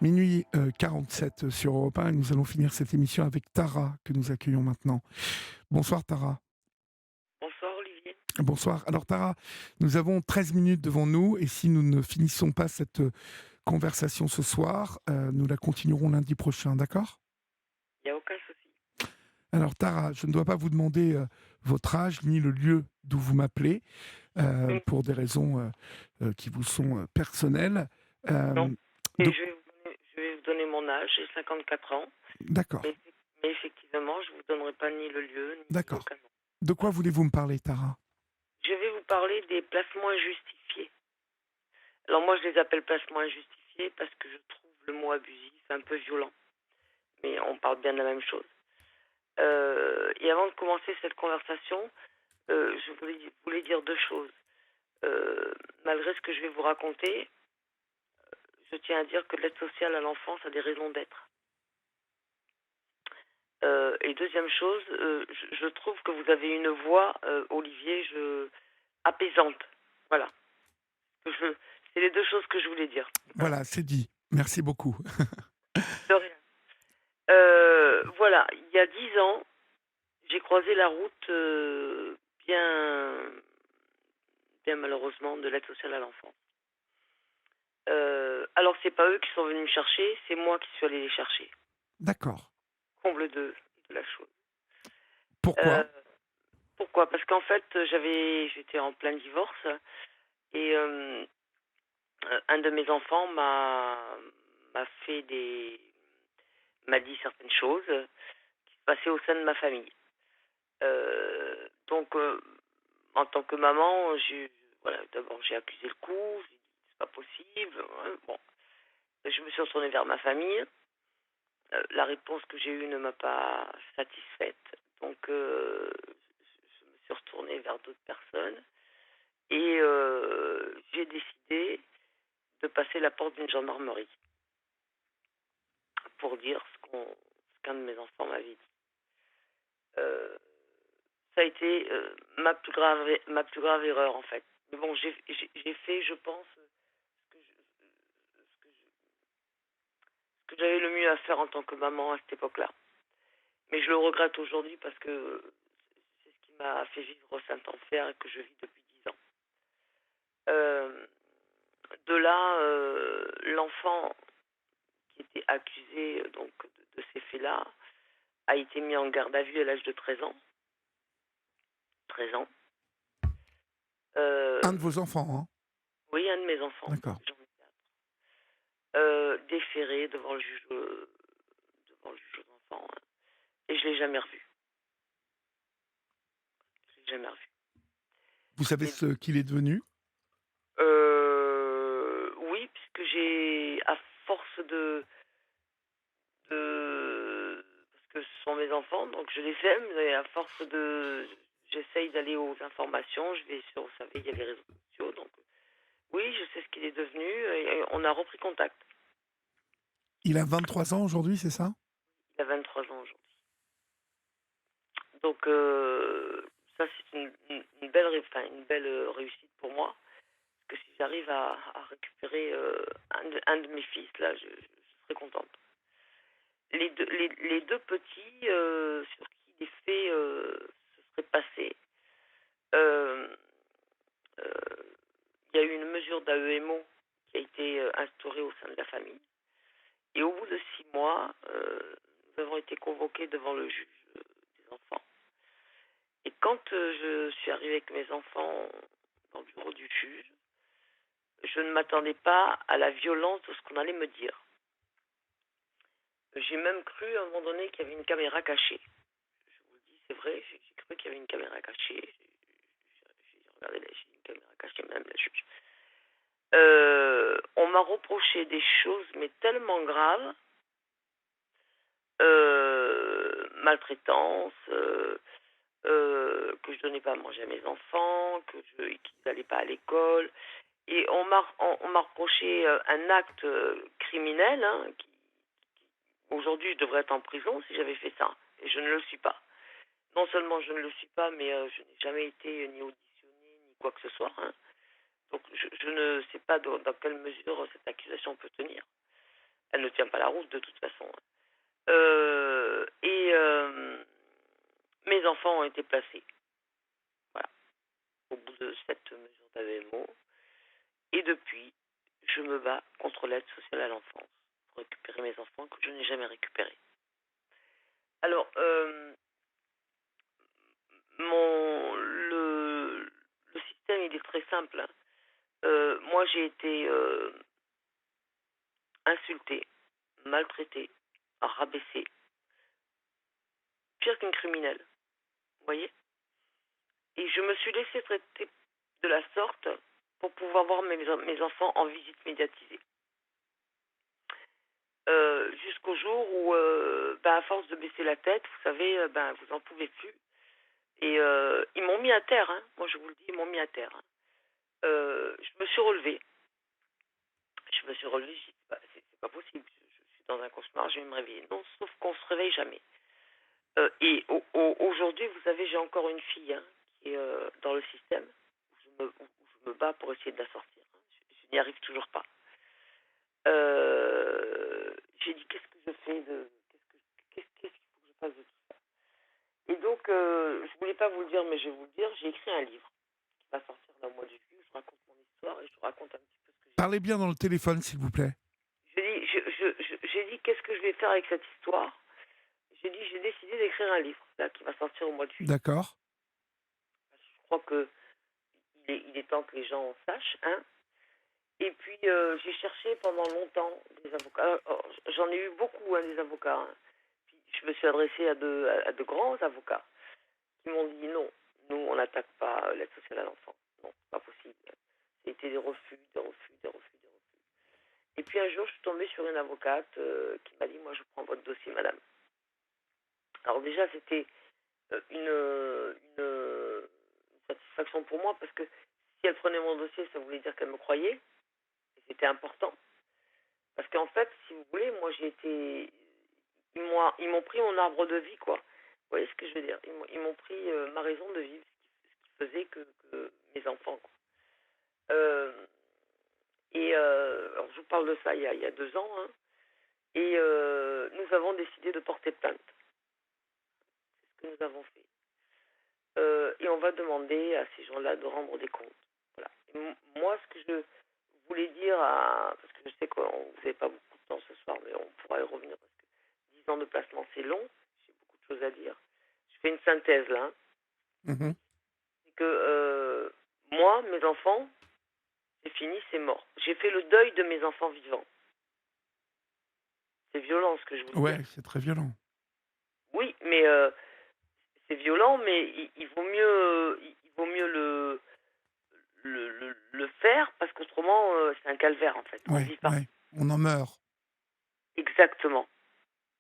Minuit 47 sur Europe 1 et nous allons finir cette émission avec Tara que nous accueillons maintenant. Bonsoir Tara. Bonsoir Olivier. Bonsoir. Alors Tara, nous avons 13 minutes devant nous et si nous ne finissons pas cette conversation ce soir, nous la continuerons lundi prochain, d'accord? Il n'y a aucun souci. Alors Tara, je ne dois pas vous demander votre âge ni le lieu d'où vous m'appelez Oui, pour des raisons qui vous sont personnelles. non. Euh, Et donc, je vais vous donner mon âge, j'ai 54 ans. d'accord, Mais, mais effectivement, je ne vous donnerai pas ni le lieu, ni d'accord. aucun nom. De quoi voulez-vous me parler, Tara? Je vais vous parler des placements injustifiés. Alors moi, je les appelle placements injustifiés parce que je trouve le mot abusif un peu violent. Mais on parle bien de la même chose. Et avant de commencer cette conversation, je voulais dire deux choses. Malgré ce que je vais vous raconter, je tiens à dire que l'aide sociale à l'enfance a des raisons d'être. Et deuxième chose, je trouve que vous avez une voix, Olivier, apaisante. Voilà. Je- C'est les deux choses que je voulais dire. Voilà. Voilà, c'est dit. Merci beaucoup. De rien. Voilà. Il y a 10 ans, j'ai croisé la route, bien, bien malheureusement, de l'aide sociale à l'enfant. Alors c'est pas eux qui sont venus me chercher, c'est moi qui suis allée les chercher. D'accord. Comble de la chose. Pourquoi? Euh, Pourquoi? Parce qu'en fait, j'étais en plein divorce et un de mes enfants m'a fait m'a dit certaines choses qui se passaient au sein de ma famille. Donc, en tant que maman, voilà, d'abord j'ai accusé le coup, j'ai dit c'est pas possible. Ouais, bon, je me suis retournée vers ma famille. La réponse que j'ai eue ne m'a pas satisfaite, donc je me suis retournée vers d'autres personnes et j'ai décidé de passer la porte d'une gendarmerie pour dire ce qu'un de mes enfants m'avait dit. Euh, Ça a été ma plus grave erreur en fait. Mais bon, j'ai fait, je pense, ce que j'avais le mieux à faire en tant que maman à cette époque-là. Mais je le regrette aujourd'hui parce que c'est ce qui m'a fait vivre cet enfer que je vis depuis 10 ans. Euh, de là, l'enfant qui était accusé donc de ces faits-là a été mis en garde à vue à l'âge de 13 ans. 13 ans. Un de Euh, vos enfants, hein? oui, un de mes enfants. D'accord. J'en ai 4. Déféré devant le juge aux enfants. Hein. Et je l'ai jamais revu. Je l'ai jamais revu. Vous savez Et, ce qu'il est devenu? oui, puisque à force parce que ce sont mes enfants, donc je les aime, et à force j'essaye d'aller aux informations, je vais sur, vous savez, il y a les réseaux sociaux, donc oui, je sais ce qu'il est devenu, et on a repris contact. Il a 23 ans aujourd'hui, c'est ça? Il a 23 ans aujourd'hui. Donc ça c'est une belle réussite pour moi, parce que si j'arrive à récupérer un de mes fils, là, je serai contente. Les deux petits sur qui les faits se seraient passés, euh, euh, il y a eu une mesure d'AEMO qui a été instaurée au sein de la famille. Et au bout de 6 mois, nous avons été convoqués devant le juge des enfants. Et quand je suis arrivée avec mes enfants dans le bureau du juge, je ne m'attendais pas à la violence de ce qu'on allait me dire. J'ai même cru à un moment donné qu'il y avait une caméra cachée. Je vous le dis, c'est vrai, j'ai cru qu'il y avait une caméra cachée. J'ai regardé, j'ai une caméra cachée, même la juge. On m'a reproché des choses, mais tellement graves, maltraitance, que je donnais pas à manger à mes enfants, qu'ils n'allaient pas à l'école. Et on m'a reproché un acte criminel, hein, aujourd'hui je devrais être en prison si j'avais fait ça. Et je ne le suis pas. Non seulement je ne le suis pas, mais je n'ai jamais été ni auditionné, ni quoi que ce soit. Hein. Donc je ne sais pas dans quelle mesure cette accusation peut tenir. Elle ne tient pas la route de toute façon. Mes enfants ont été placés, voilà, au bout de cette mesure d'AEMO. Et depuis, je me bats contre l'aide sociale à l'enfance pour récupérer mes enfants que je n'ai jamais récupérés. Alors, le système, il est très simple, hein. Moi, j'ai été insultée, maltraitée, rabaissée, pire qu'une criminelle, vous voyez. Et je me suis laissée traiter de la sorte pour pouvoir voir mes enfants en visite médiatisée. Jusqu'au jour où, à force de baisser la tête, vous savez, vous en pouvez plus. Et ils m'ont mis à terre, hein. Moi, je vous le dis, ils m'ont mis à terre, hein. Je me suis relevée. Je dis, c'est pas possible. Je suis dans un cauchemar, je vais me réveiller. Non, sauf qu'on se réveille jamais. Aujourd'hui, vous savez, j'ai encore une fille, hein, qui est dans le système, où je me bats pour essayer de la sortir, hein. Je n'y arrive toujours pas. J'ai dit, qu'est-ce que je fais qu'est-ce qu'il faut que je fasse de tout ça? Et donc, je voulais pas vous le dire, mais je vais vous le dire, j'ai écrit un livre qui va sortir dans le mois de juillet, où je raconte mon histoire et je raconte un petit peu ce que j'ai Parlez bien dans le téléphone, s'il vous plaît. J'ai dit, qu'est-ce que je vais faire avec cette histoire? J'ai décidé d'écrire un livre, là, qui va sortir au mois de juillet. D'accord. Je crois que il est temps que les gens sachent, hein. Et puis, j'ai cherché pendant longtemps des avocats. Alors, j'en ai eu beaucoup, hein, des avocats, hein. Puis, je me suis adressée à de grands avocats qui m'ont dit non, nous, on n'attaque pas l'aide sociale à l'enfant. Non, c'est pas possible. C'était des refus, des refus, des refus, des refus. Et puis, un jour, je suis tombée sur une avocate qui m'a dit, moi, je prends votre dossier, madame. Alors, déjà, c'était une satisfaction pour moi parce que si elle prenait mon dossier, ça voulait dire qu'elle me croyait. Et c'était important. Parce qu'en fait, si vous voulez, moi j'ai été. Ils m'ont pris mon arbre de vie, quoi. Vous voyez ce que je veux dire? Ils m'ont pris ma raison de vivre, ce qui faisait que mes enfants, quoi. Euh, alors je vous parle de ça il y a 2 ans, hein, et nous avons décidé de porter plainte. C'est ce que nous avons fait. Et on va demander à ces gens-là de rendre des comptes. Voilà. Moi, ce que je voulais dire, parce que je sais que vous n'avez pas beaucoup de temps ce soir, mais on pourra y revenir parce que 10 ans de placement, c'est long. J'ai beaucoup de choses à dire. Je fais une synthèse là, hein. Mhm. C'est que moi, mes enfants, c'est fini, c'est mort. J'ai fait le deuil de mes enfants vivants. C'est violent ce que je vous dis, Ouais, hein. c'est très violent. Oui, mais c'est violent, mais il vaut mieux le faire parce qu'autrement, c'est un calvaire en fait. On Ouais, vit pas. ouais. On en meurt. Exactement.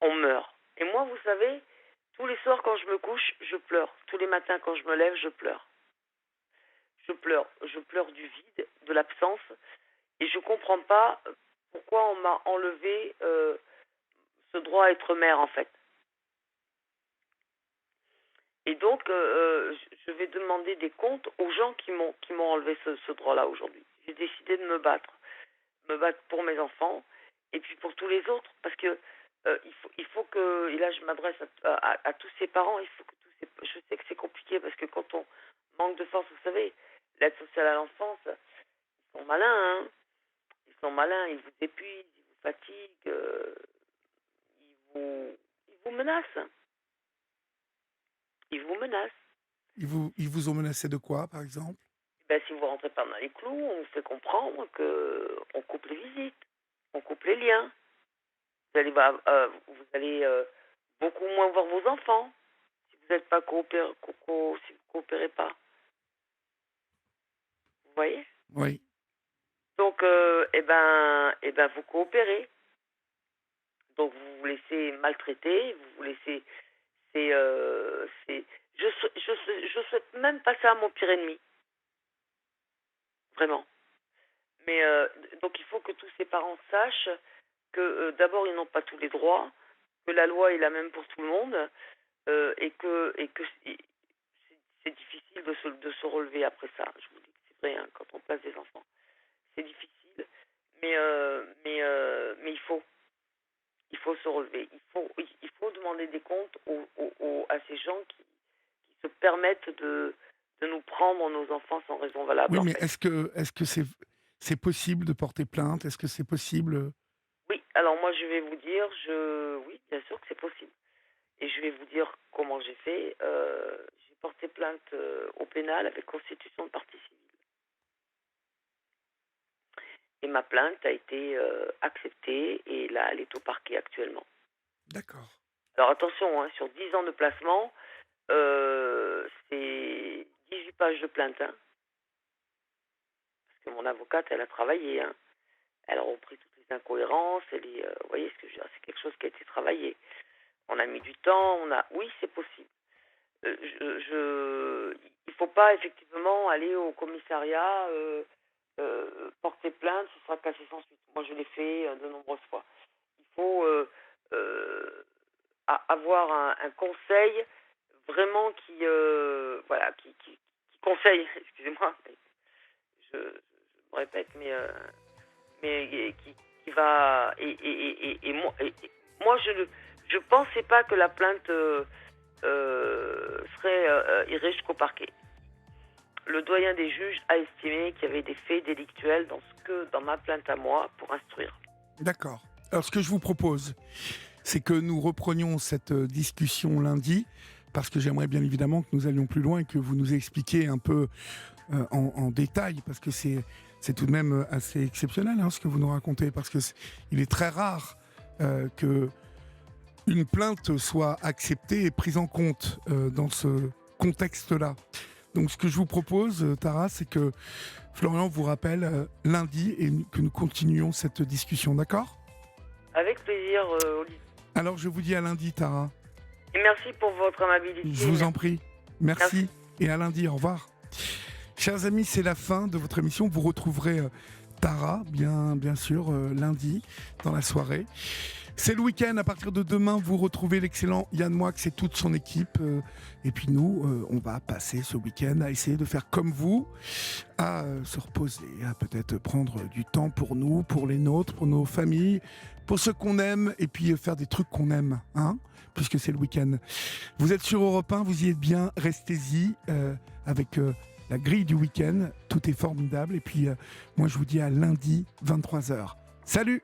On meurt. Et moi, vous savez, tous les soirs quand je me couche, je pleure. Tous les matins quand je me lève, je pleure. Je pleure. Je pleure du vide, de l'absence. Et je comprends pas pourquoi on m'a enlevé ce droit à être mère en fait. Et donc, je vais demander des comptes aux gens qui m'ont enlevé ce droit-là aujourd'hui. J'ai décidé de me battre pour mes enfants et puis pour tous les autres, parce que il faut que, et là je m'adresse à tous ces parents, il faut que je sais que c'est compliqué parce que quand on manque de force, vous savez, l'aide sociale à l'enfance, ils sont malins, hein, ils sont malins, ils vous épuisent, ils vous fatiguent, ils vous menacent, ils vous menacent. Ils vous ont menacé de quoi, par exemple? Ben, si vous rentrez pas dans les clous, on vous fait comprendre que on coupe les visites, on coupe les liens. Vous allez beaucoup moins voir vos enfants si vous n'êtes pas si vous coopérez pas. Vous voyez? Oui. Donc, vous coopérez. Donc, vous vous laissez maltraiter, vous vous laissez. Je souhaite même passer à mon pire ennemi, vraiment. Mais donc, il faut que tous ces parents sachent que d'abord, ils n'ont pas tous les droits, que la loi est la même pour tout le monde, et que c'est difficile de se relever après ça. Je vous dis que c'est vrai, hein, quand on place des enfants. C'est difficile, mais il faut. se relever. Il faut demander des comptes à ces gens qui se permettent de nous prendre nos enfants sans raison valable, Oui, en mais fait. est-ce que c'est possible de porter plainte? Est-ce que c'est possible? Oui, alors moi, je vais vous dire, oui, bien sûr que c'est possible. Et je vais vous dire comment j'ai fait. J'ai porté plainte au pénal avec constitution de partie civile. Et ma plainte a été acceptée et là, elle est au parquet actuellement. D'accord. Alors attention, hein, sur 10 ans de placement, c'est 18 pages de plainte. Hein, parce que mon avocate, elle a travaillé. Hein, elle a repris toutes les incohérences. Vous voyez ce que je veux dire, c'est quelque chose qui a été travaillé. On a mis du temps. Oui, c'est possible. Il faut pas effectivement aller au commissariat, porter plainte, ce sera cassé sans suite. Moi, je l'ai fait de nombreuses fois. Il faut avoir un conseil vraiment voilà, qui conseille. Excusez-moi, je me répète, mais qui va moi je pensais pas que la plainte serait irait jusqu'au parquet. Le doyen des juges a estimé qu'il y avait des faits délictuels dans ma plainte à moi pour instruire. D'accord. Alors, ce que je vous propose, c'est que nous reprenions cette discussion lundi, parce que j'aimerais bien évidemment que nous allions plus loin et que vous nous expliquiez un peu en détail, parce que c'est tout de même assez exceptionnel ce que vous nous racontez, parce que il est très rare que une plainte soit acceptée et prise en compte dans ce contexte-là. Donc ce que je vous propose, Tara, c'est que Florian vous rappelle lundi et que nous continuions cette discussion, d'accord ? Avec plaisir, Olivier. Alors je vous dis à lundi, Tara. Et merci pour votre amabilité. Je vous en prie. Merci. Merci. Et à lundi, au revoir. Chers amis, c'est la fin de votre émission. Vous retrouverez Tara, bien sûr, lundi, dans la soirée. C'est le week-end. À partir de demain, vous retrouvez l'excellent Yann Moix et toute son équipe. Et puis nous, on va passer ce week-end à essayer de faire comme vous, à se reposer, à peut-être prendre du temps pour nous, pour les nôtres, pour nos familles, pour ceux qu'on aime, et puis faire des trucs qu'on aime, puisque c'est le week-end. Vous êtes sur Europe 1, vous y êtes bien, restez-y avec la grille du week-end. Tout est formidable. Et puis moi, je vous dis à lundi, 23h. Salut!